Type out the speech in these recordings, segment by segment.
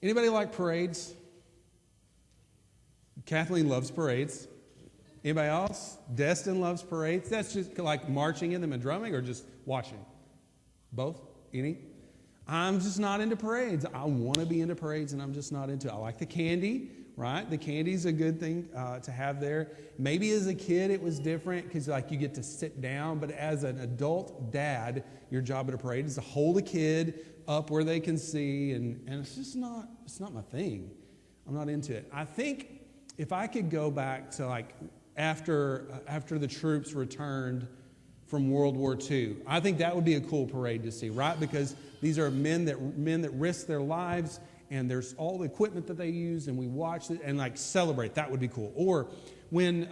Anybody like parades? Kathleen loves parades. Anybody else? Destin loves parades. That's just like marching in them and drumming, or just watching? Both? Any? I'm just not into parades. I want to be into parades, and I'm just not into it. I like the candy, right? The candy's a good thing to have there. Maybe as a kid it was different because like you get to sit down, but as an adult dad, your job at a parade is to hold a kid up where they can see, and it's just not, it's not my thing. I'm not into it. I think if I could go back to like after the troops returned from World War II, I think that would be a cool parade to see, right? Because these are men that risk their lives, and there's all the equipment that they use, and we watch it and like celebrate. That would be cool. Or when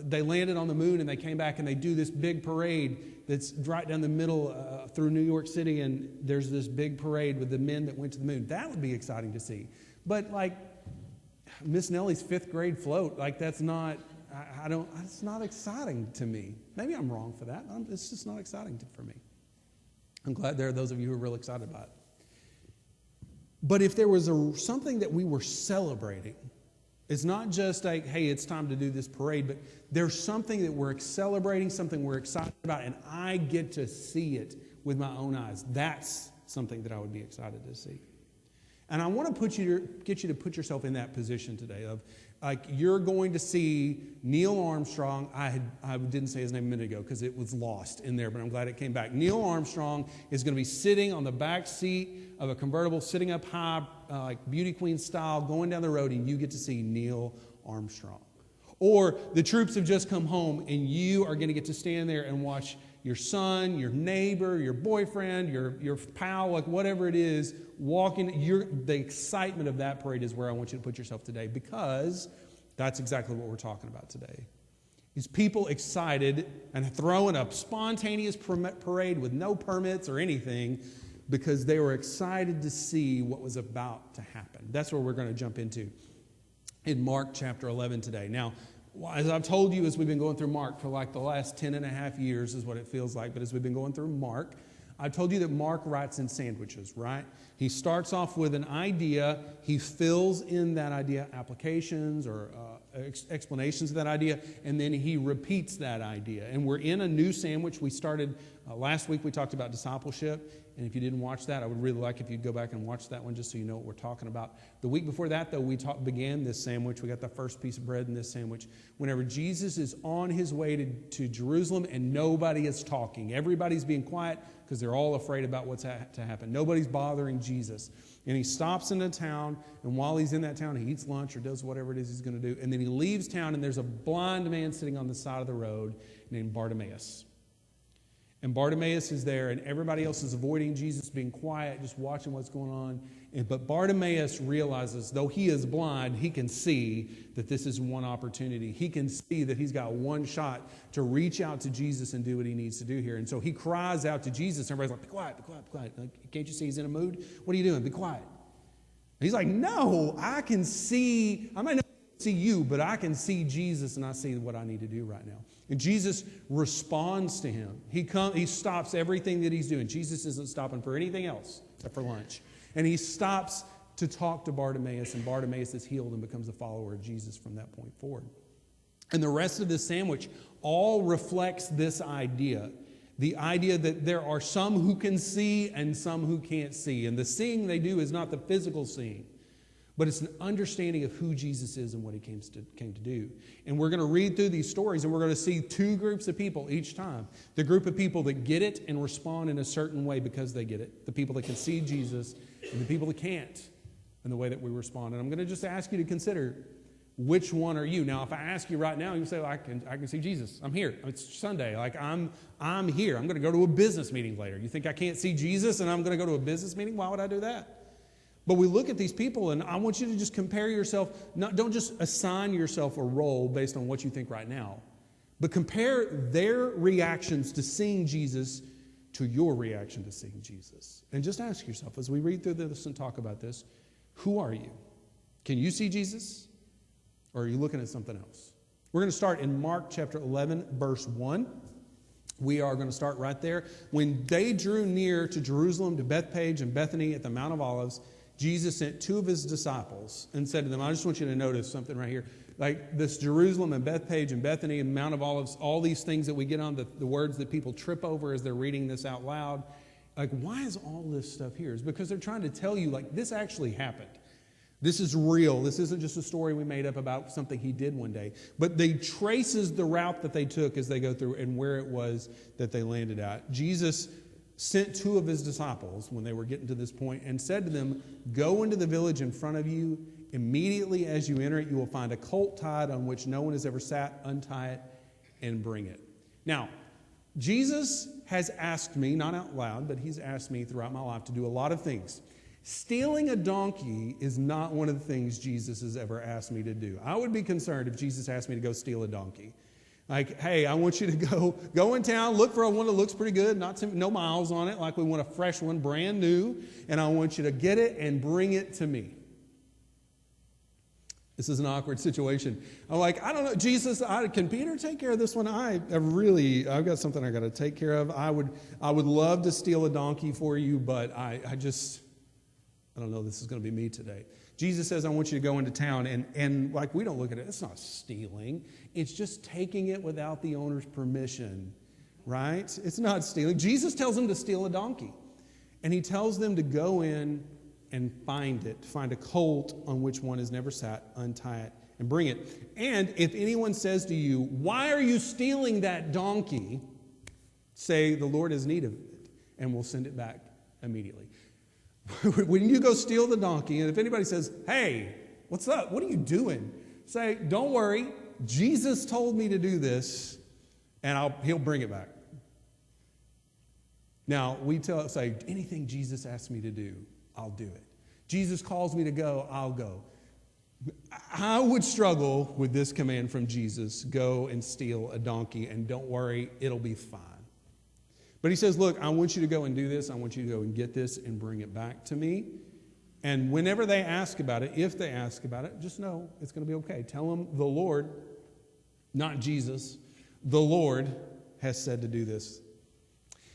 they landed on the moon and they came back and they do this big parade that's right down the middle through New York City, and there's this big parade with the men that went to the moon. That would be exciting to see. But like Miss Nellie's 5th grade float, like that's not, it's not exciting to me. Maybe I'm wrong for that. It's just not exciting for me. I'm glad there are those of you who are real excited about it. But if there was something that we were celebrating, it's not just like, hey, it's time to do this parade, but there's something that we're celebrating, something we're excited about, and I get to see it with my own eyes. That's something that I would be excited to see. And I want to get you to put yourself in that position today of, like, you're going to see Neil Armstrong. I didn't say his name a minute ago because it was lost in there, but I'm glad it came back. Neil Armstrong is going to be sitting on the back seat of a convertible, sitting up high, like beauty queen style, going down the road, and you get to see Neil Armstrong. Or the troops have just come home, and you are going to get to stand there and watch your son, your neighbor, your boyfriend, your pal, like whatever it is, walking. The excitement of that parade is where I want you to put yourself today, because that's exactly what we're talking about today. Is people excited and throwing a spontaneous parade with no permits or anything because they were excited to see what was about to happen. That's where we're going to jump into in Mark chapter 11 today. Now, as I've told you, as we've been going through Mark for like the last 10 and a half years is what it feels like, but as we've been going through Mark, I've told you that Mark writes in sandwiches, right? He starts off with an idea, he fills in that idea applications or explanations of that idea, and then he repeats that idea. And we're in a new sandwich. We started last week, we talked about discipleship. And if you didn't watch that, I would really like if you'd go back and watch that one just so you know what we're talking about. The week before that, though, we began this sandwich. We got the first piece of bread in this sandwich. Whenever Jesus is on his way to Jerusalem and nobody is talking. Everybody's being quiet because they're all afraid about what's to happen. Nobody's bothering Jesus. And he stops in a town, and while he's in that town, he eats lunch or does whatever it is he's going to do. And then he leaves town, and there's a blind man sitting on the side of the road named Bartimaeus. And Bartimaeus is there, and everybody else is avoiding Jesus, being quiet, just watching what's going on. But Bartimaeus realizes, though he is blind, he can see that this is one opportunity. He can see that he's got one shot to reach out to Jesus and do what he needs to do here. And so he cries out to Jesus. Everybody's like, be quiet, be quiet, be quiet. Like, can't you see he's in a mood? What are you doing? Be quiet. And he's like, no, I can see, I might not see you, but I can see Jesus, and I see what I need to do right now. And Jesus responds to him. He stops everything that he's doing. Jesus isn't stopping for anything else except for lunch. And he stops to talk to Bartimaeus, and Bartimaeus is healed and becomes a follower of Jesus from that point forward. And the rest of this sandwich all reflects this idea. The idea that there are some who can see and some who can't see. And the seeing they do is not the physical seeing, but it's an understanding of who Jesus is and what he came to do. And we're going to read through these stories, and we're going to see two groups of people each time. The group of people that get it and respond in a certain way because they get it. The people that can see Jesus, and the people that can't, and the way that we respond. And I'm going to just ask you to consider, which one are you? Now, if I ask you right now, you say, well, I can see Jesus. I'm here. It's Sunday. Like, I'm here. I'm going to go to a business meeting later. You think I can't see Jesus and I'm going to go to a business meeting? Why would I do that? But we look at these people, and I want you to just compare yourself. Don't just assign yourself a role based on what you think right now, but compare their reactions to seeing Jesus to your reaction to seeing Jesus. And just ask yourself, as we read through this and talk about this, who are you? Can you see Jesus, or are you looking at something else? We're going to start in Mark chapter 11, verse 1. We are going to start right there. When they drew near to Jerusalem, to Bethpage and Bethany at the Mount of Olives, Jesus sent 2 of his disciples and said to them, I just want you to notice something right here. Like this Jerusalem and Bethpage and Bethany and Mount of Olives, all these things that we get on, the words that people trip over as they're reading this out loud. Like, why is all this stuff here? It's because they're trying to tell you, like, this actually happened. This is real. This isn't just a story we made up about something he did one day. But they traces the route that they took as they go through and where it was that they landed at. Jesus sent 2 of his disciples when they were getting to this point and said to them, go into the village in front of you. Immediately as you enter it, you will find a colt tied on which no one has ever sat. Untie it and bring it. Now, Jesus has asked me, not out loud, but he's asked me throughout my life to do a lot of things. Stealing a donkey is not one of the things Jesus has ever asked me to do. I would be concerned if Jesus asked me to go steal a donkey. Like, hey, I want you to go in town, look for one that looks pretty good, no miles on it, like we want a fresh one, brand new, and I want you to get it and bring it to me. This is an awkward situation. I'm like, I don't know, Jesus, can Peter take care of this one? I've got something I got to take care of. I would love to steal a donkey for you, but I don't know, this is going to be me today. Jesus says, I want you to go into town, and like we don't look at it, it's not stealing. It's just taking it without the owner's permission, right? It's not stealing. Jesus tells them to steal a donkey, and he tells them to go in and find a colt on which one has never sat, untie it, and bring it. And if anyone says to you, why are you stealing that donkey? Say, the Lord has need of it, and we'll send it back immediately. When you go steal the donkey, and if anybody says, hey, what's up? What are you doing? Say, don't worry. Jesus told me to do this, and he'll bring it back. Now, say, anything Jesus asks me to do, I'll do it. Jesus calls me to go, I'll go. I would struggle with this command from Jesus, go and steal a donkey, and don't worry, it'll be fine. But he says, look, I want you to go and do this. I want you to go and get this and bring it back to me. And whenever they ask about it, if they ask about it, just know it's going to be okay. Tell them the Lord, not Jesus, the Lord has said to do this.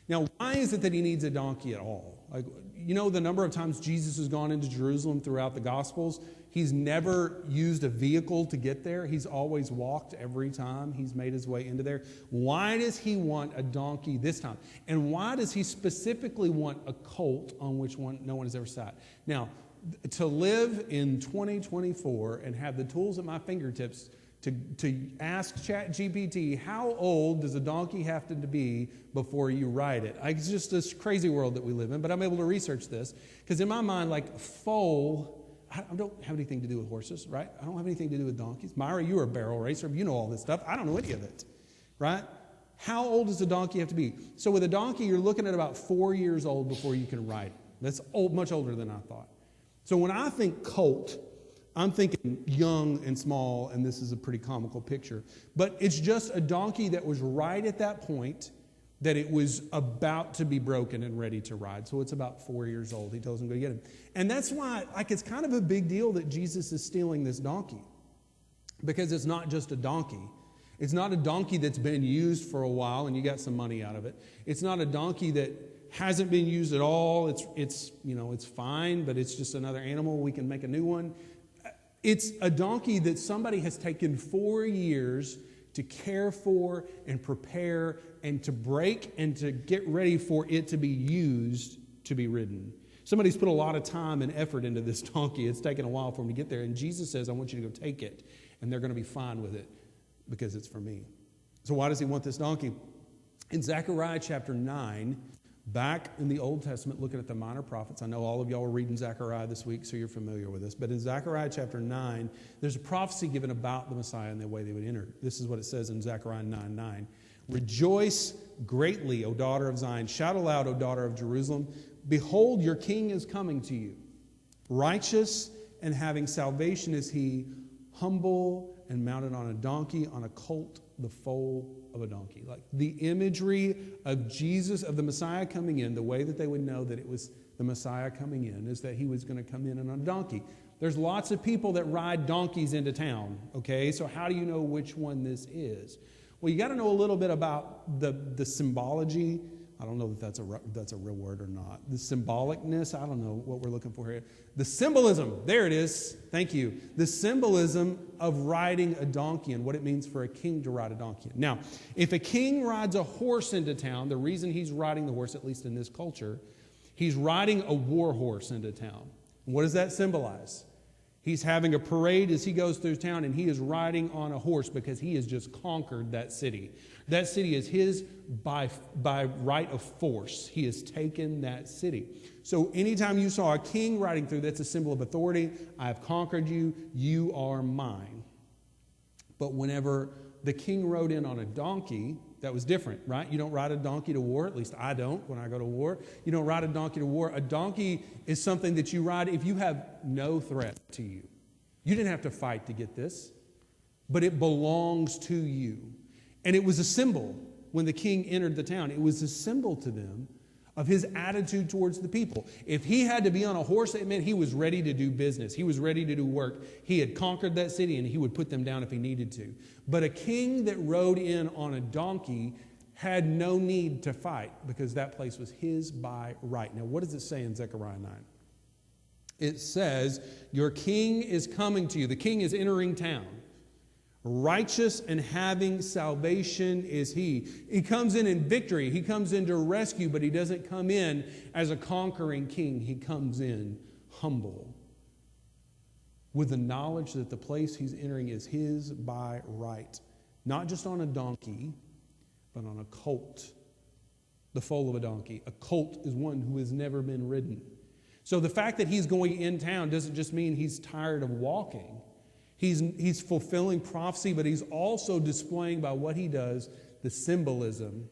Now, why is it that he needs a donkey at all? Like, you know, the number of times Jesus has gone into Jerusalem throughout the Gospels, he's never used a vehicle to get there. He's always walked every time he's made his way into there. Why does he want a donkey this time? And why does he specifically want a colt on which no one has ever sat? Now, to live in 2024 and have the tools at my fingertips to ask ChatGPT, how old does a donkey have to be before you ride it? It's just this crazy world that we live in, but I'm able to research this because in my mind, like foal, I don't have anything to do with horses, right? I don't have anything to do with donkeys. Myra, you're a barrel racer. You know all this stuff. I don't know any of it, right? How old does a donkey have to be? So with a donkey, you're looking at about 4 years old before you can ride it. That's old, much older than I thought. So when I think colt, I'm thinking young and small, and this is a pretty comical picture. But it's just a donkey that was right at that point that it was about to be broken and ready to ride. So it's about 4 years old. He tells him to go get him. And that's why, it's kind of a big deal that Jesus is stealing this donkey. Because it's not just a donkey. It's not a donkey that's been used for a while and you got some money out of it. It's not a donkey that hasn't been used at all. It's fine, but it's just another animal. We can make a new one. It's a donkey that somebody has taken 4 years to care for and prepare and to break and to get ready for it to be used to be ridden. Somebody's put a lot of time and effort into this donkey. It's taken a while for them to get there. And Jesus says, I want you to go take it. And they're going to be fine with it because it's for me. So why does he want this donkey? In Zechariah chapter 9, back in the Old Testament, looking at the minor prophets, I know all of y'all are reading Zechariah this week, so you're familiar with this. But in Zechariah chapter 9, there's a prophecy given about the Messiah and the way they would enter. This is what it says in Zechariah 9:9. Rejoice greatly, O daughter of Zion. Shout aloud, O daughter of Jerusalem. Behold, your king is coming to you. Righteous and having salvation is he, humble and mounted on a donkey, on a colt, the foal of a donkey. Like the imagery of Jesus, of the Messiah coming in, the way that they would know that it was the Messiah coming in is that he was going to come in on a donkey. There's lots of people that ride donkeys into town, okay? So how do you know which one this is? Well, you got to know a little bit about the symbology I don't know that that's a real word or not. The symbolicness, I don't know what we're looking for here. The symbolism, there it is. Thank you. The symbolism of riding a donkey and what it means for a king to ride a donkey. Now, if a king rides a horse into town, the reason he's riding the horse, at least in this culture, he's riding a war horse into town. And what does that symbolize? He's having a parade as he goes through town, and he is riding on a horse because he has just conquered that city. That city is his by right of force. He has taken that city. So anytime you saw a king riding through, that's a symbol of authority. I have conquered you. You are mine. But whenever the king rode in on a donkey, that was different, right? You don't ride a donkey to war. At least I don't when I go to war. You don't ride a donkey to war. A donkey is something that you ride if you have no threat to you. You didn't have to fight to get this, but it belongs to you. And it was a symbol when the king entered the town. It was a symbol to them of his attitude towards the people. If he had to be on a horse, it meant he was ready to do business. He was ready to do work. He had conquered that city, and he would put them down if he needed to. But a king that rode in on a donkey had no need to fight because that place was his by right. Now, what does it say in Zechariah 9? It says, your king is coming to you. The king is entering town. Righteous and having salvation is he. He comes in victory. He comes in to rescue, but he doesn't come in as a conquering king. He comes in humble with the knowledge that the place he's entering is his by right. Not just on a donkey, but on a colt, the foal of a donkey. A colt is one who has never been ridden. So the fact that he's going in town doesn't just mean he's tired of walking. He's fulfilling prophecy, but he's also displaying by what he does the symbolism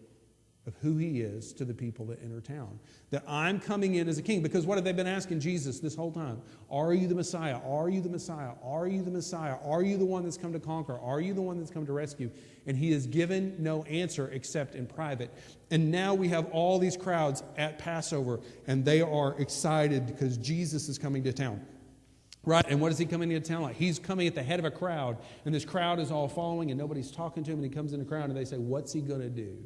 of who he is to the people that enter town. That I'm coming in as a king. Because what have they been asking Jesus this whole time? Are you the Messiah? Are you the Messiah? Are you the Messiah? Are you the one that's come to conquer? Are you the one that's come to rescue? And he has given no answer except in private. And now we have all these crowds at Passover, and they are excited because Jesus is coming to town. Right, and what is he coming into town like? He's coming at the head of a crowd, and this crowd is all following, and nobody's talking to him, and he comes in the crowd, and they say, what's he going to do?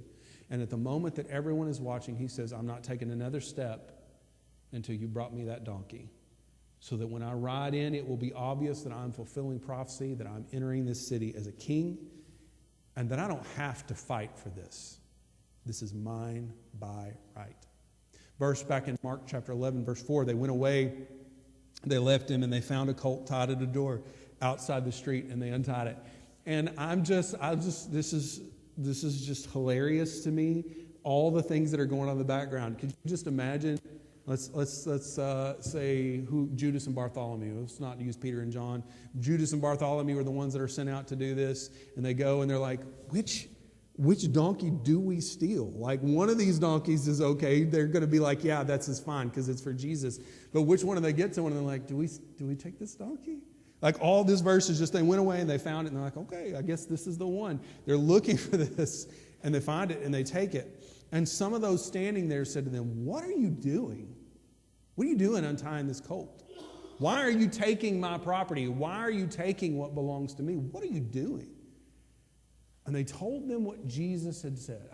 And at the moment that everyone is watching, he says, I'm not taking another step until you brought me that donkey, so that when I ride in, it will be obvious that I'm fulfilling prophecy, that I'm entering this city as a king, and that I don't have to fight for this. This is mine by right. Verse back in Mark chapter 11, verse 4, they went away. They left him, and they found a colt tied at a door outside the street, and they untied it. And this is just hilarious to me. All the things that are going on in the background. Could you just imagine? Let's say who Judas and Bartholomew. Let's not use Peter and John. Judas and Bartholomew are the ones that are sent out to do this, and they go and they're like, which donkey do we steal? Like, one of these donkeys is okay. They're going to be like, yeah, that's fine because it's for Jesus. But which one do they get to? And they're like, do we take this donkey? Like, all this verse is just they went away and they found it, and they're like, okay, I guess this is the one. They're looking for this, and they find it, and they take it. And some of those standing there said to them, what are you doing? What are you doing untying this colt? Why are you taking my property? Why are you taking what belongs to me? What are you doing? And they told them what Jesus had said.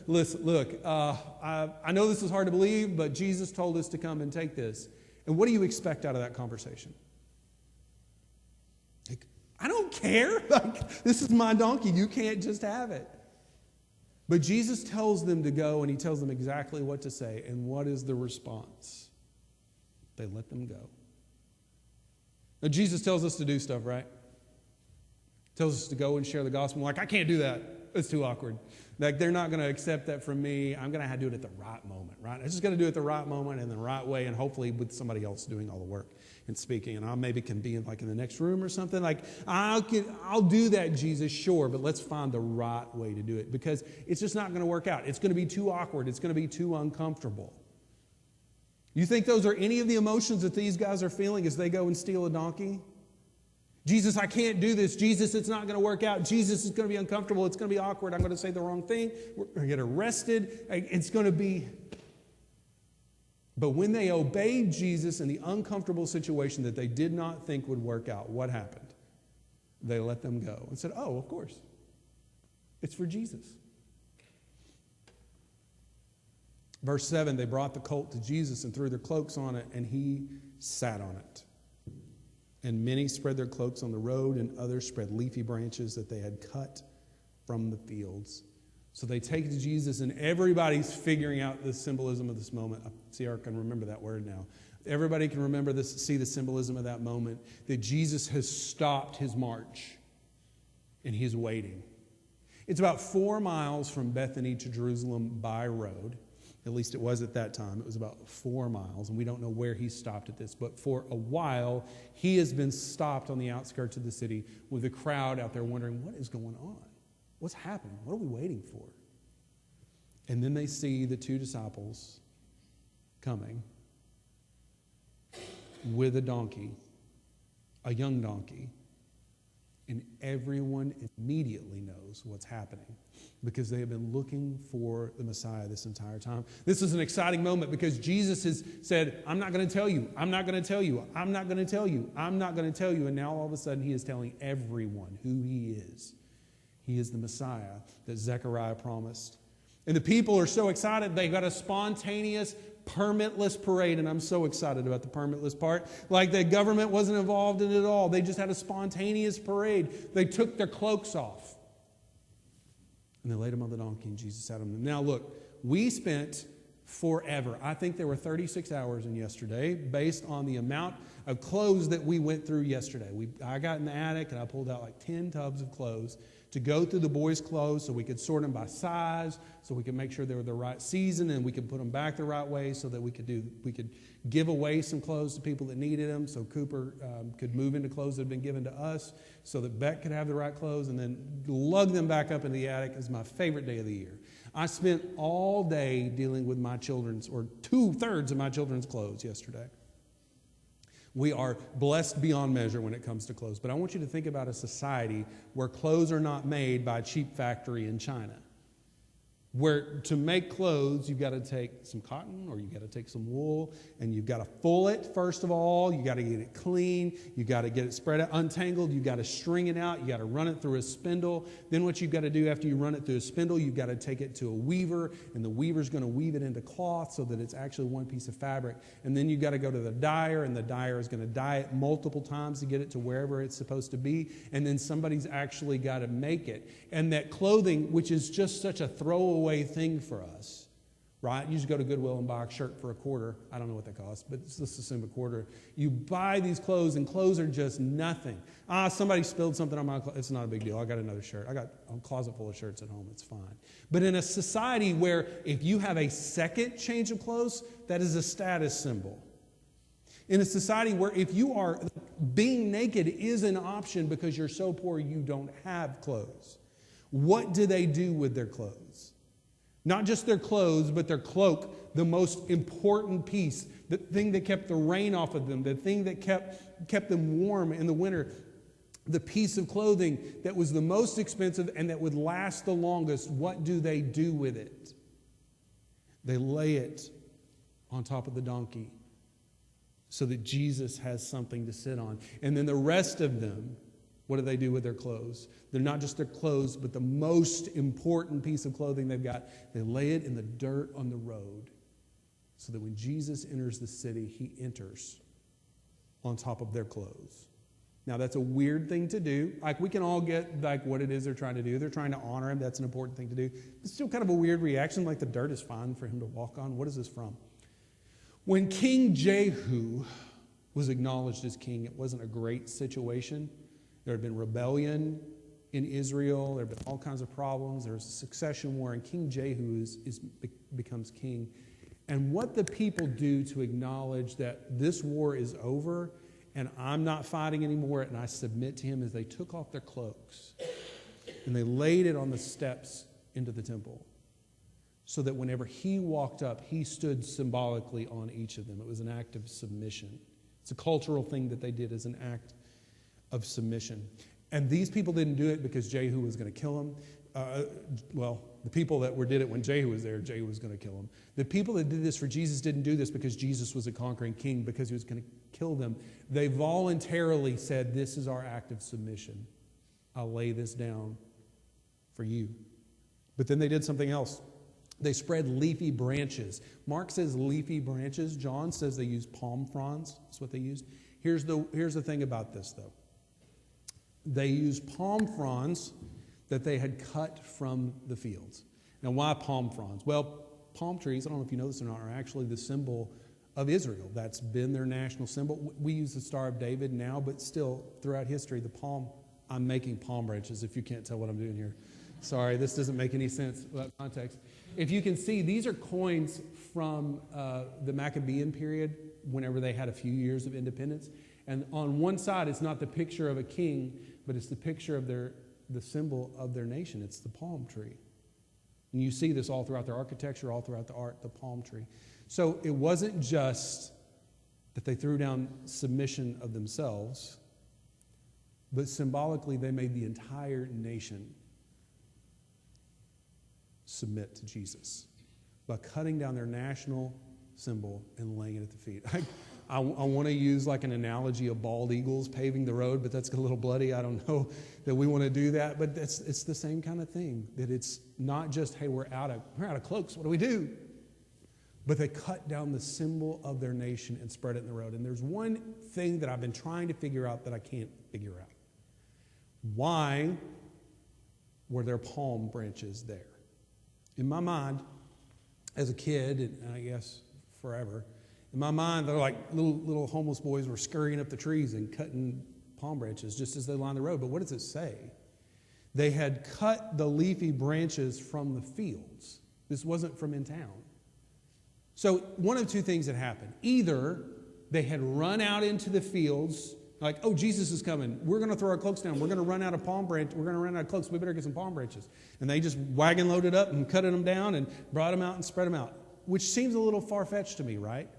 Listen, look, I know this is hard to believe, but Jesus told us to come and take this. And what do you expect out of that conversation? Like, I don't care. Like, this is my donkey. You can't just have it. But Jesus tells them to go, and he tells them exactly what to say. And what is the response? They let them go. Now, Jesus tells us to do stuff, right? Tells us to go and share the gospel. Like, I can't do that. It's too awkward. Like, they're not going to accept that from me. I'm going to have to do it at the right moment, right? I'm just going to do it the right moment and the right way, and hopefully with somebody else doing all the work and speaking. And I maybe can be in the next room or something. Like, I'll do that, Jesus, sure, but let's find the right way to do it, because it's just not going to work out. It's going to be too awkward. It's going to be too uncomfortable. You think those are any of the emotions that these guys are feeling as they go and steal a donkey? Jesus, I can't do this. Jesus, it's not going to work out. Jesus, it's going to be uncomfortable. It's going to be awkward. I'm going to say the wrong thing. We're going to get arrested. It's going to be... But when they obeyed Jesus in the uncomfortable situation that they did not think would work out, what happened? They let them go and said, oh, of course. It's for Jesus. Verse 7, they brought the colt to Jesus and threw their cloaks on it, and he sat on it. And many spread their cloaks on the road, and others spread leafy branches that they had cut from the fields. So they take it to Jesus, and everybody's figuring out the symbolism of this moment. See, I can remember that word now. Everybody can remember this, see the symbolism of that moment, that Jesus has stopped his march, and he's waiting. It's about 4 miles from Bethany to Jerusalem by road. At least it was at that time. It was about 4 miles, and we don't know where he stopped at this. But for a while, he has been stopped on the outskirts of the city with a crowd out there wondering, what is going on? What's happening? What are we waiting for? And then they see the 2 disciples coming with a donkey, a young donkey. And everyone immediately knows what's happening because they have been looking for the Messiah this entire time. This is an exciting moment because Jesus has said, I'm not going to tell you, I'm not going to tell you, I'm not going to tell you, I'm not going to tell you. And now all of a sudden he is telling everyone who he is. He is the Messiah that Zechariah promised. And the people are so excited, they got a spontaneous permitless parade, and I'm so excited about the permitless part. Like the government wasn't involved in it at all. They just had a spontaneous parade. They took their cloaks off, and they laid them on the donkey, and Jesus sat on them. Now look, we spent forever. I think there were 36 hours in yesterday based on the amount of clothes that we went through yesterday. I got in the attic, and I pulled out like 10 tubs of clothes to go through the boys' clothes so we could sort them by size, so we could make sure they were the right season, and we could put them back the right way so that we could give away some clothes to people that needed them, so Cooper could move into clothes that had been given to us, so that Beck could have the right clothes, and then lug them back up into the attic. Is my favorite day of the year. I spent all day dealing with my children's, or 2/3 of my children's clothes yesterday. We are blessed beyond measure when it comes to clothes. But I want you to think about a society where clothes are not made by a cheap factory in China. Where to make clothes, you've got to take some cotton or you've got to take some wool, and you've got to full it first of all. You've got to get it clean. You've got to get it spread out, untangled. You've got to string it out. You've got to run it through a spindle. Then what you've got to do after you run it through a spindle, you've got to take it to a weaver, and the weaver's going to weave it into cloth so that it's actually one piece of fabric. And then you've got to go to the dyer, and the dyer is going to dye it multiple times to get it to wherever it's supposed to be. And then somebody's actually got to make it. And that clothing, which is just such a throwaway thing for us, right? You just go to Goodwill and buy a shirt for $0.25. I don't know what they cost, but let's assume $0.25. You buy these clothes, and clothes are just nothing. Somebody spilled something on my clothes. It's not a big deal. I got another shirt. I got a closet full of shirts at home. It's fine. But in a society where if you have a second change of clothes, that is a status symbol. In a society where if you are being naked is an option because you're so poor you don't have clothes. What do they do with their clothes? Not just their clothes, but their cloak, the most important piece, the thing that kept the rain off of them, the thing that kept them warm in the winter, the piece of clothing that was the most expensive and that would last the longest. What do they do with it? They lay it on top of the donkey so that Jesus has something to sit on. And then the rest of them, what do they do with their clothes? They're not just their clothes, but the most important piece of clothing they've got. They lay it in the dirt on the road so that when Jesus enters the city, he enters on top of their clothes. Now, that's a weird thing to do. Like, we can all get like what it is they're trying to do. They're trying to honor him. That's an important thing to do. It's still kind of a weird reaction, like the dirt is fine for him to walk on. What is this from? When King Jehu was acknowledged as king, it wasn't a great situation. There had been rebellion in Israel. There had been all kinds of problems. There was a succession war, and King Jehu becomes king. And what the people do to acknowledge that this war is over and I'm not fighting anymore and I submit to him is they took off their cloaks and they laid it on the steps into the temple so that whenever he walked up, he stood symbolically on each of them. It was an act of submission. It's a cultural thing that they did as an act of submission. And these people didn't do it because Jehu was going to kill them. The people that did it when Jehu was there, Jehu was going to kill them. The people that did this for Jesus didn't do this because Jesus was a conquering king, because he was going to kill them. They voluntarily said, this is our act of submission. I'll lay this down for you. But then they did something else. They spread leafy branches. Mark says leafy branches. John says they use palm fronds. That's what they used. Here's the thing about this, though. They used palm fronds that they had cut from the fields. Now, why palm fronds? Well, palm trees, I don't know if you know this or not, are actually the symbol of Israel. That's been their national symbol. We use the Star of David now, but still, throughout history, the palm, I'm making palm branches if you can't tell what I'm doing here. Sorry, this doesn't make any sense without context. If you can see, these are coins from the Maccabean period, whenever they had a few years of independence. And on one side, it's not the picture of a king, but it's the picture of the symbol of their nation. It's the palm tree. And you see this all throughout their architecture, all throughout the art, the palm tree. So it wasn't just that they threw down submission of themselves, but symbolically they made the entire nation submit to Jesus by cutting down their national symbol and laying it at the feet. I want to use like an analogy of bald eagles paving the road, but that's a little bloody. I don't know that we want to do that, but it's the same kind of thing, that it's not just, hey, we're out of cloaks, what do we do? But they cut down the symbol of their nation and spread it in the road. And there's one thing that I've been trying to figure out that I can't figure out. Why were there palm branches there? In my mind, as a kid, and I guess forever, in my mind, they're like little homeless boys were scurrying up the trees and cutting palm branches just as they lined the road. But what does it say? They had cut the leafy branches from the fields. This wasn't from in town. So one of two things had happened. Either they had run out into the fields, like, oh, Jesus is coming. We're going to throw our cloaks down. We're going to run out of palm branch. We're going to run out of cloaks. We better get some palm branches. And they just wagon loaded up and cut them down and brought them out and spread them out, which seems a little far-fetched to me, right?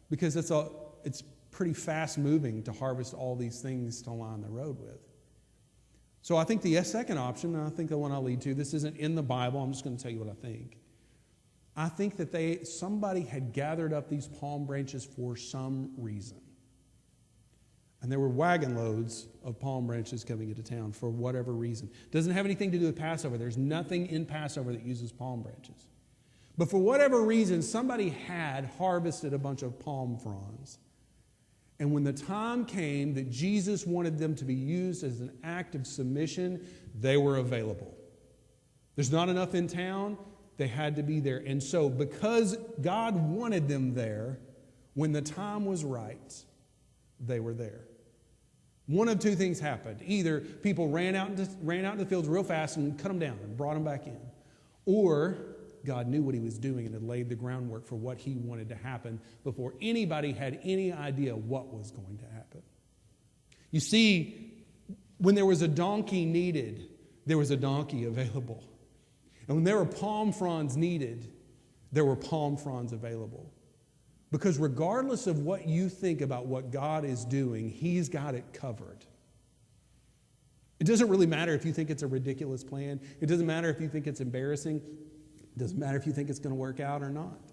Because it's pretty fast-moving to harvest all these things to line the road with. So I think the second option, and I think the one I'll lead to, this isn't in the Bible. I'm just going to tell you what I think. I think that somebody had gathered up these palm branches for some reason. And there were wagon loads of palm branches coming into town for whatever reason. Doesn't have anything to do with Passover. There's nothing in Passover that uses palm branches. But for whatever reason, somebody had harvested a bunch of palm fronds. And when the time came that Jesus wanted them to be used as an act of submission, they were available. There's not enough in town. They had to be there. And so because God wanted them there, when the time was right, they were there. One of two things happened. Either people ran out into the fields real fast and cut them down and brought them back in. Or God knew what he was doing and had laid the groundwork for what he wanted to happen before anybody had any idea what was going to happen. You see, when there was a donkey needed, there was a donkey available. And when there were palm fronds needed, there were palm fronds available. Because regardless of what you think about what God is doing, he's got it covered. It doesn't really matter if you think it's a ridiculous plan. It doesn't matter if you think it's embarrassing. It doesn't matter if you think it's going to work out or not.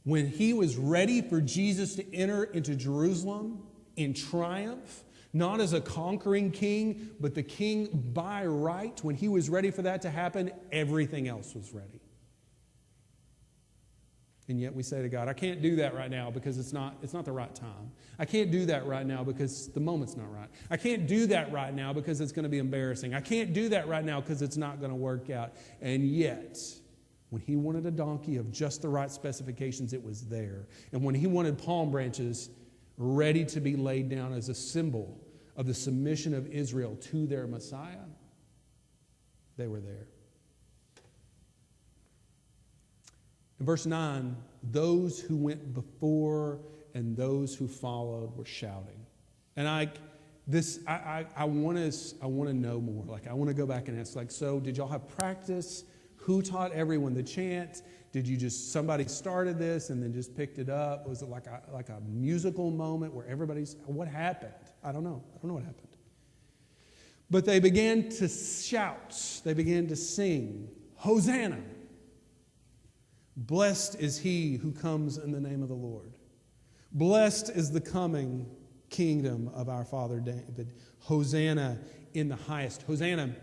When he was ready for Jesus to enter into Jerusalem in triumph, not as a conquering king, but the king by right, when he was ready for that to happen, everything else was ready. And yet we say to God, I can't do that right now because it's not the right time. I can't do that right now because the moment's not right. I can't do that right now because it's going to be embarrassing. I can't do that right now because it's not going to work out. And yet, when he wanted a donkey of just the right specifications, it was there. And when he wanted palm branches ready to be laid down as a symbol of the submission of Israel to their Messiah, they were there. In verse 9, those who went before and those who followed were shouting. And I want to know more. Like, I want to go back and ask, like, so did y'all have practice? Who taught everyone the chant? Did you somebody started this and then just picked it up? Was it like a musical moment where what happened? I don't know. I don't know what happened. But they began to shout. They began to sing, Hosanna. Blessed is he who comes in the name of the Lord. Blessed is the coming kingdom of our father David. Hosanna in the highest. Hosanna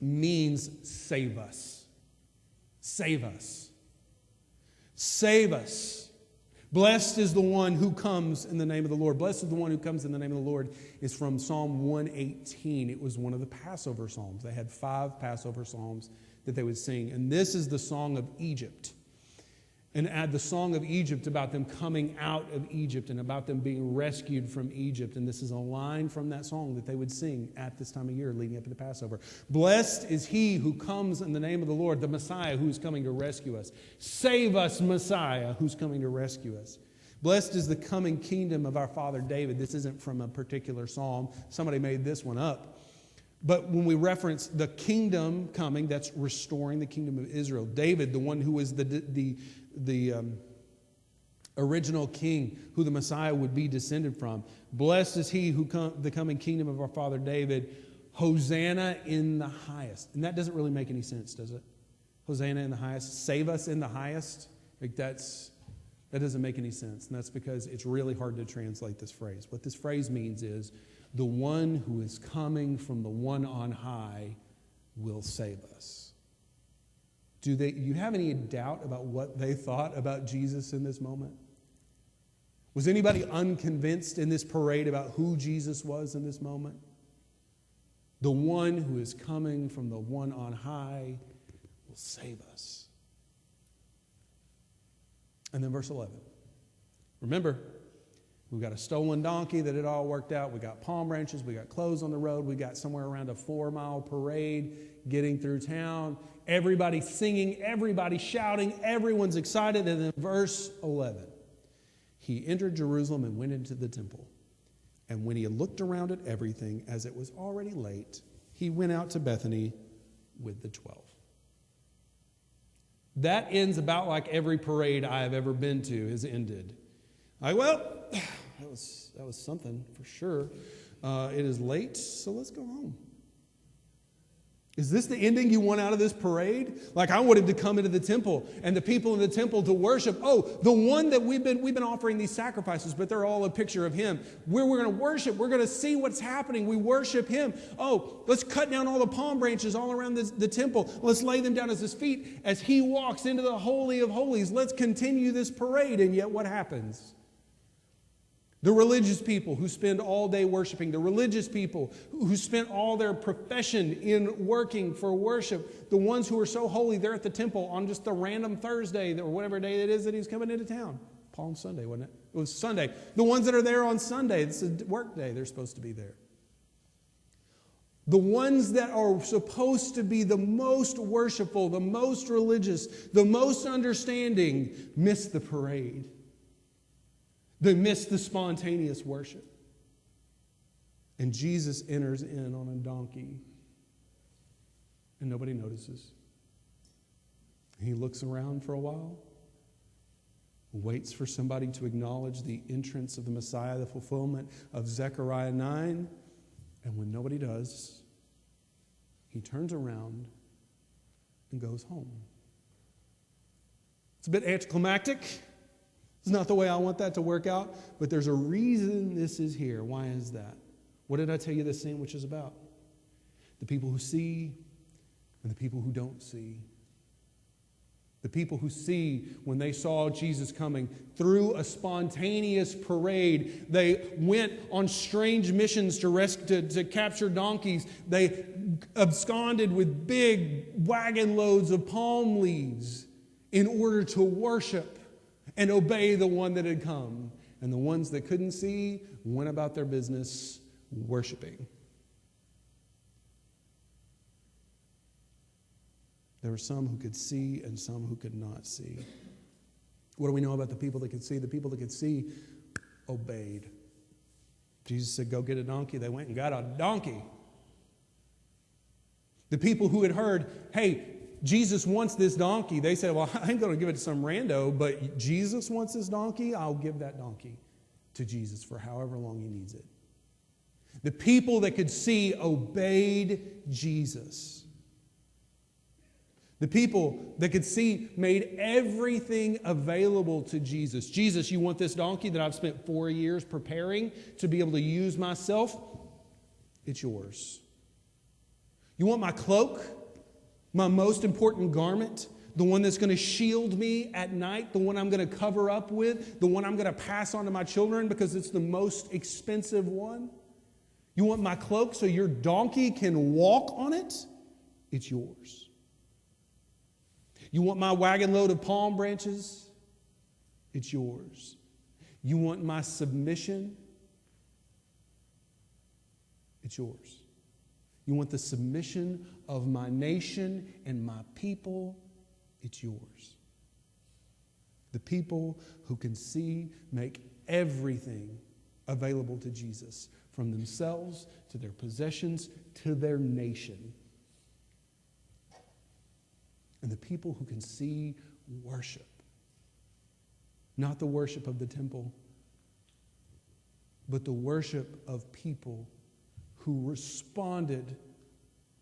means save us. Save us. Save us. Blessed is the one who comes in the name of the Lord. Blessed is the one who comes in the name of the Lord is from Psalm 118. It was one of the Passover Psalms. They had 5 Passover Psalms that they would sing. And this is the song of Egypt. And add the song of Egypt about them coming out of Egypt and about them being rescued from Egypt. And this is a line from that song that they would sing at this time of year leading up to the Passover. Blessed is he who comes in the name of the Lord, the Messiah who's coming to rescue us. Save us, Messiah, who's coming to rescue us. Blessed is the coming kingdom of our father David. This isn't from a particular psalm. Somebody made this one up. But when we reference the kingdom coming, that's restoring the kingdom of Israel. David, the one who was the original king who the Messiah would be descended from. Blessed is he who the coming kingdom of our father David. Hosanna in the highest. And that doesn't really make any sense, does it? Hosanna in the highest. Save us in the highest. Like that doesn't make any sense. And that's because it's really hard to translate this phrase. What this phrase means is the one who is coming from the one on high will save us. Do you have any doubt about what they thought about Jesus in this moment? Was anybody unconvinced in this parade about who Jesus was in this moment? The one who is coming from the one on high will save us. And then verse 11. Remember, we've got a stolen donkey that it all worked out. We got palm branches. We got clothes on the road. We got somewhere around a 4-mile parade getting through town. Everybody singing, everybody shouting, everyone's excited. And then verse 11, he entered Jerusalem and went into the temple. And when he had looked around at everything, as it was already late, he went out to Bethany with the 12. That ends about like every parade I have ever been to has ended. Well, that was something for sure. It is late, so let's go home. Is this the ending you want out of this parade? Like I wanted to come into the temple and the people in the temple to worship. Oh, the one that we've been offering these sacrifices, but they're all a picture of him. We're going to worship. We're going to see what's happening. We worship him. Oh, let's cut down all the palm branches all around the temple. Let's lay them down at his feet as he walks into the Holy of Holies. Let's continue this parade. And yet what happens? The religious people who spend all day worshiping, the religious people who spent all their profession in working for worship, the ones who are so holy, they're at the temple on just the random Thursday or whatever day it is that he's coming into town. Palm Sunday, wasn't it? It was Sunday. The ones that are there on Sunday, it's a work day, they're supposed to be there. The ones that are supposed to be the most worshipful, the most religious, the most understanding, miss the parade. They miss the spontaneous worship. And Jesus enters in on a donkey. And nobody notices. He looks around for a while. Waits for somebody to acknowledge the entrance of the Messiah, the fulfillment of Zechariah 9. And when nobody does, he turns around and goes home. It's a bit anticlimactic. It's not the way I want that to work out, but there's a reason this is here. Why is that? What did I tell you this sandwich is about? The people who see and the people who don't see. The people who see when they saw Jesus coming through a spontaneous parade. They went on strange missions to capture donkeys. They absconded with big wagon loads of palm leaves in order to worship and obey the one that had come. And the ones that couldn't see went about their business worshiping. There were some who could see and some who could not see. What do we know about the people that could see? The people that could see obeyed. Jesus said, go get a donkey. They went and got a donkey. The people who had heard, hey, Jesus wants this donkey. They said, well, I ain't going to give it to some rando, but Jesus wants this donkey. I'll give that donkey to Jesus for however long he needs it. The people that could see obeyed Jesus. The people that could see made everything available to Jesus. Jesus, you want this donkey that I've spent 4 years preparing to be able to use myself? It's yours. You want my cloak? My most important garment, the one that's going to shield me at night, the one I'm going to cover up with, the one I'm going to pass on to my children because it's the most expensive one? You want my cloak so your donkey can walk on it? It's yours. You want my wagon load of palm branches? It's yours. You want my submission? It's yours. You want the submission of my nation and my people? It's yours. The people who can see make everything available to Jesus, from themselves to their possessions to their nation. And the people who can see worship, not the worship of the temple, but the worship of people who responded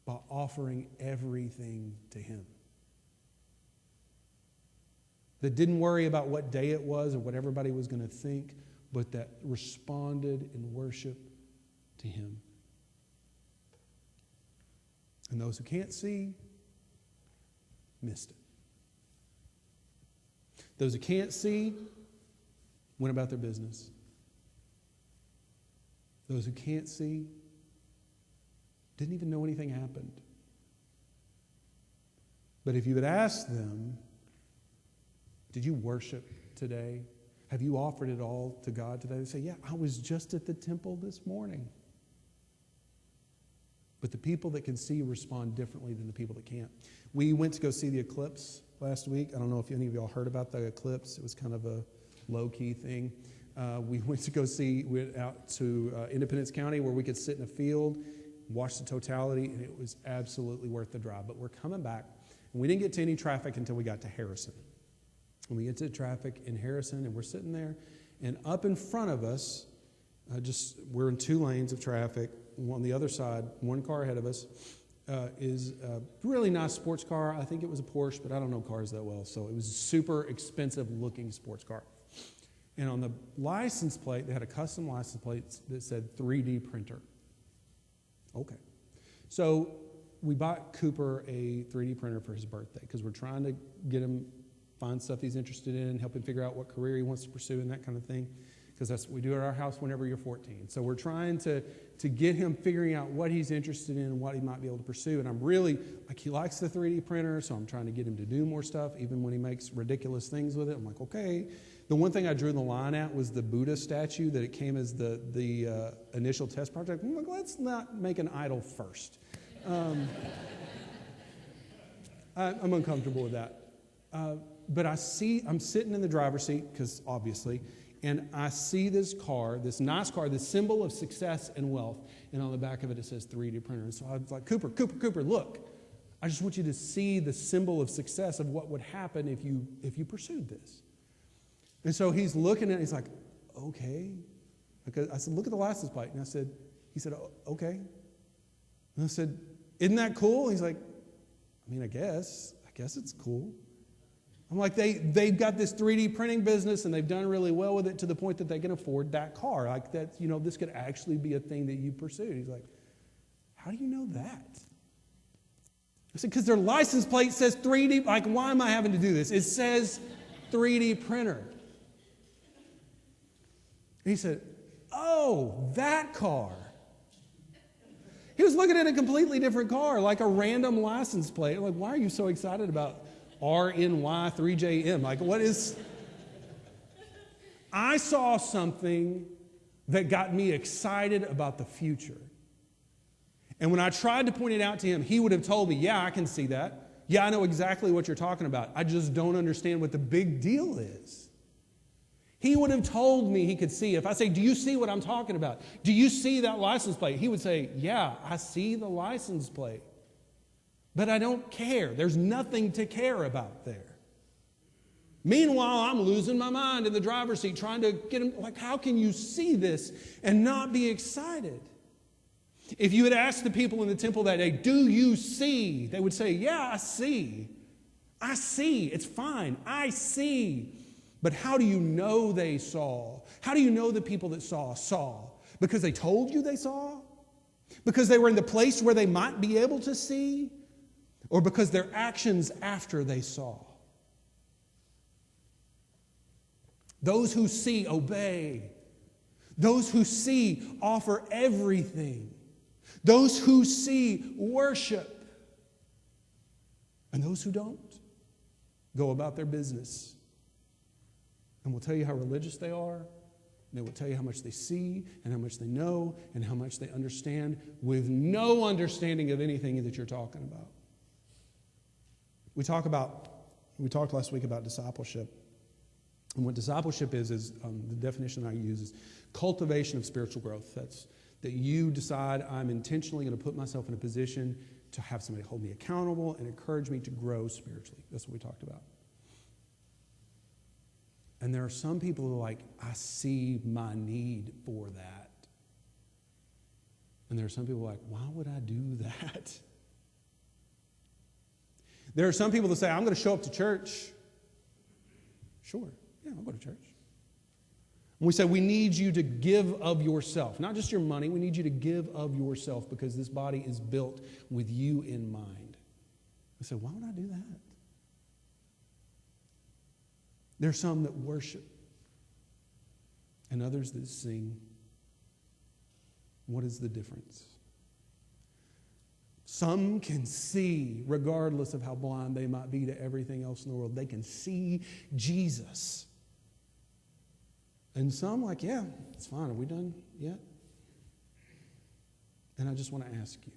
by offering everything to Him. That didn't worry about what day it was or what everybody was going to think, but that responded in worship to Him. And those who can't see missed it. Those who can't see went about their business. Those who can't see didn't even know anything happened. But if you had asked them, did you worship today? Have you offered it all to God today? They say, yeah, I was just at the temple this morning. But the people that can see respond differently than the people that can't. We went to go see the eclipse last week. I don't know if any of y'all heard about the eclipse. It was kind of a low-key thing. We went out to Independence County where we could sit in a field, watch the totality, and it was absolutely worth the drive. But we're coming back, and we didn't get to any traffic until we got to Harrison. And we get to traffic in Harrison, and we're sitting there, and up in front of us, we're in 2 lanes of traffic. On the other side, 1 car ahead of us is a really nice sports car. I think it was a Porsche, but I don't know cars that well. So it was a super expensive looking sports car. And on the license plate, they had a custom license plate that said 3D printer. Okay. So we bought Cooper a 3D printer for his birthday because we're trying to get him, find stuff he's interested in, help him figure out what career he wants to pursue and that kind of thing. Because that's what we do at our house whenever you're 14. So we're trying to get him figuring out what he's interested in and what he might be able to pursue. And I'm really, he likes the 3D printer, so I'm trying to get him to do more stuff, even when he makes ridiculous things with it. I'm like, okay. The one thing I drew the line at was the Buddha statue, that it came as the initial test project. I'm like, let's not make an idol first. I'm uncomfortable with that. But I'm sitting in the driver's seat, because obviously, and I see this car, this nice car, this symbol of success and wealth, and on the back of it, it says 3D printer. And so I was like, Cooper, look. I just want you to see the symbol of success of what would happen if you pursued this. And so he's looking at it, he's like, okay. I said, look at the license plate. And he said, oh, okay. And I said, isn't that cool? He's like, I guess it's cool. I'm like, they've got this 3D printing business, and they've done really well with it to the point that they can afford that car. Like that, this could actually be a thing that you pursued. He's like, how do you know that? I said, because their license plate says 3D. Like, why am I having to do this? It says 3D printer. And he said, oh, that car. He was looking at a completely different car, like a random license plate. Like, why are you so excited about RNY3JM? Like, what is... I saw something that got me excited about the future. And when I tried to point it out to him, he would have told me, yeah, I can see that. Yeah, I know exactly what you're talking about. I just don't understand what the big deal is. He would have told me he could see it. If I say, do you see what I'm talking about? Do you see that license plate? He would say, yeah, I see the license plate. But I don't care. There's nothing to care about there. Meanwhile, I'm losing my mind in the driver's seat trying to get him, like, how can you see this and not be excited? If you had asked the people in the temple that day, do you see? They would say, yeah, I see. I see. It's fine. I see. But how do you know they saw? How do you know the people that saw? Because they told you they saw? Because they were in the place where they might be able to see? Or because their actions after they saw? Those who see, obey. Those who see, offer everything. Those who see, worship. And those who don't, go about their business. And will tell you how religious they are. They will tell you how much they see and how much they know and how much they understand with no understanding of anything that you're talking about. We talked last week about discipleship. And what discipleship is the definition I use is cultivation of spiritual growth. That's that you decide I'm intentionally going to put myself in a position to have somebody hold me accountable and encourage me to grow spiritually. That's what we talked about. And there are some people who are like, I see my need for that. And there are some people who are like, why would I do that? There are some people that say, I'm going to show up to church. Sure, yeah, I'll go to church. And we say, we need you to give of yourself. Not just your money, we need you to give of yourself because this body is built with you in mind. I say, why would I do that? There's some that worship and others that sing. What is the difference? Some can see, regardless of how blind they might be to everything else in the world, they can see Jesus. And some like, yeah, it's fine. Are we done yet? And I just want to ask you,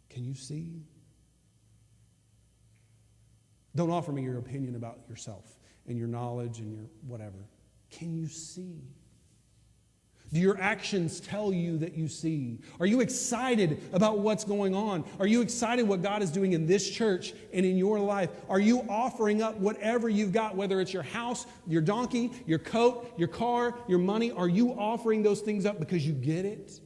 can you see? Don't offer me your opinion about yourself and your knowledge and your whatever. Can you see? Do your actions tell you that you see? Are you excited about what's going on? Are you excited what God is doing in this church and in your life? Are you offering up whatever you've got, whether it's your house, your donkey, your coat, your car, your money? Are you offering those things up because you get it?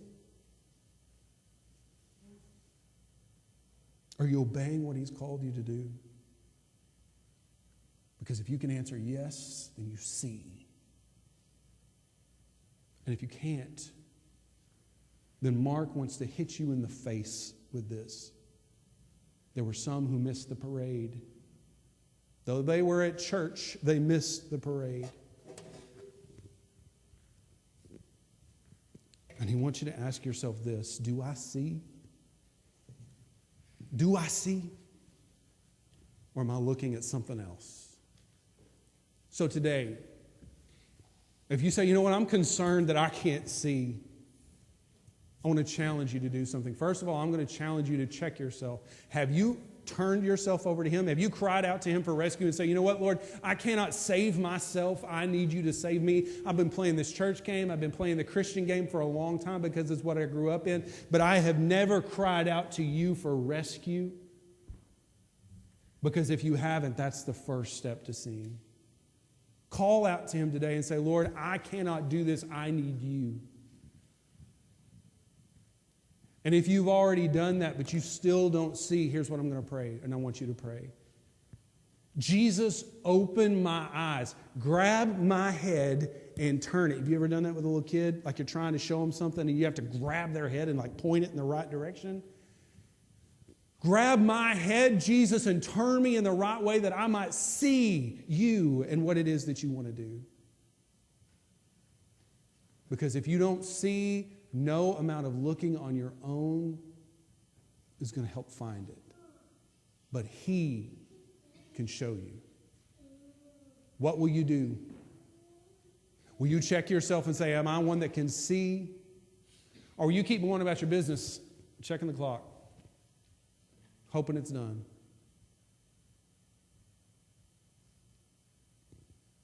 Are you obeying what He's called you to do? Because if you can answer yes, then you see. And if you can't, then Mark wants to hit you in the face with this. There were some who missed the parade. Though they were at church, they missed the parade. And he wants you to ask yourself this: do I see? Do I see? Or am I looking at something else? So today, if you say, you know what, I'm concerned that I can't see, I want to challenge you to do something. First of all, I'm going to challenge you to check yourself. Have you turned yourself over to Him? Have you cried out to Him for rescue and say, you know what, Lord, I cannot save myself. I need you to save me. I've been playing this church game. I've been playing the Christian game for a long time because it's what I grew up in. But I have never cried out to you for rescue. Because if you haven't, that's the first step to seeing. Call out to Him today and say, Lord, I cannot do this. I need you. And if you've already done that, but you still don't see, here's what I'm going to pray, and I want you to pray. Jesus, open my eyes. Grab my head and turn it. Have you ever done that with a little kid? Like you're trying to show them something and you have to grab their head and like point it in the right direction? Grab my head, Jesus, and turn me in the right way that I might see you and what it is that you want to do. Because if you don't see, no amount of looking on your own is going to help find it. But He can show you. What will you do? Will you check yourself and say, am I one that can see? Or will you keep going about your business, checking the clock? Hoping it's done.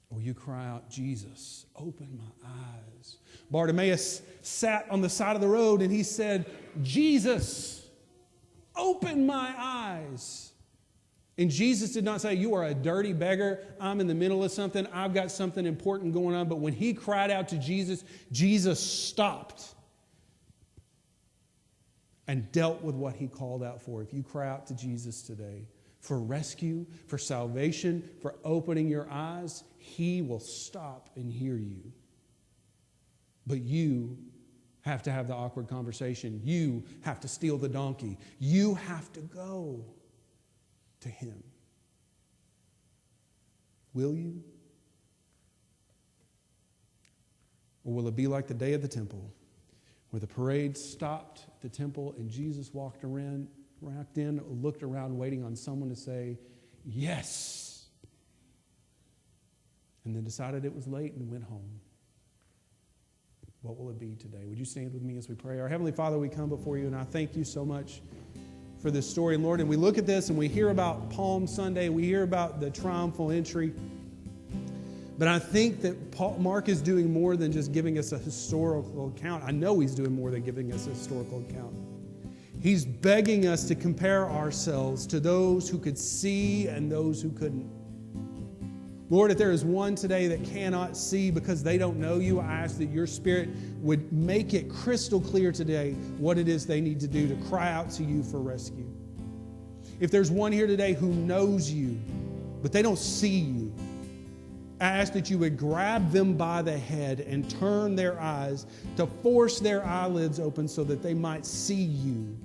Or you cry out, Jesus, open my eyes. Bartimaeus sat on the side of the road and he said, Jesus, open my eyes. And Jesus did not say, you are a dirty beggar. I'm in the middle of something. I've got something important going on. But when he cried out to Jesus, Jesus stopped and dealt with what he called out for. If you cry out to Jesus today for rescue, for salvation, for opening your eyes, He will stop and hear you. But you have to have the awkward conversation. You have to steal the donkey. You have to go to Him. Will you? Or will it be like the day of the temple, where the parade stopped at the temple and Jesus walked in, looked around, waiting on someone to say, yes, and then decided it was late and went home? What will it be today? Would you stand with me as we pray? Our Heavenly Father, we come before you, and I thank you so much for this story, Lord. And we look at this and we hear about Palm Sunday, we hear about the triumphal entry. But I think that Mark is doing more than just giving us a historical account. I know he's doing more than giving us a historical account. He's begging us to compare ourselves to those who could see and those who couldn't. Lord, if there is one today that cannot see because they don't know you, I ask that your Spirit would make it crystal clear today what it is they need to do to cry out to you for rescue. If there's one here today who knows you, but they don't see you, I ask that you would grab them by the head and turn their eyes to force their eyelids open so that they might see you.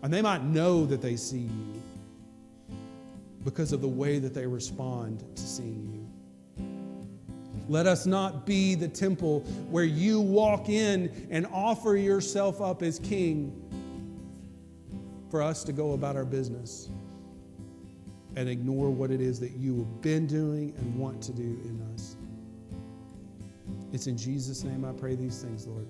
And they might know that they see you because of the way that they respond to seeing you. Let us not be the temple where you walk in and offer yourself up as king for us to go about our business and ignore what it is that you have been doing and want to do in us. It's in Jesus' name I pray these things, Lord.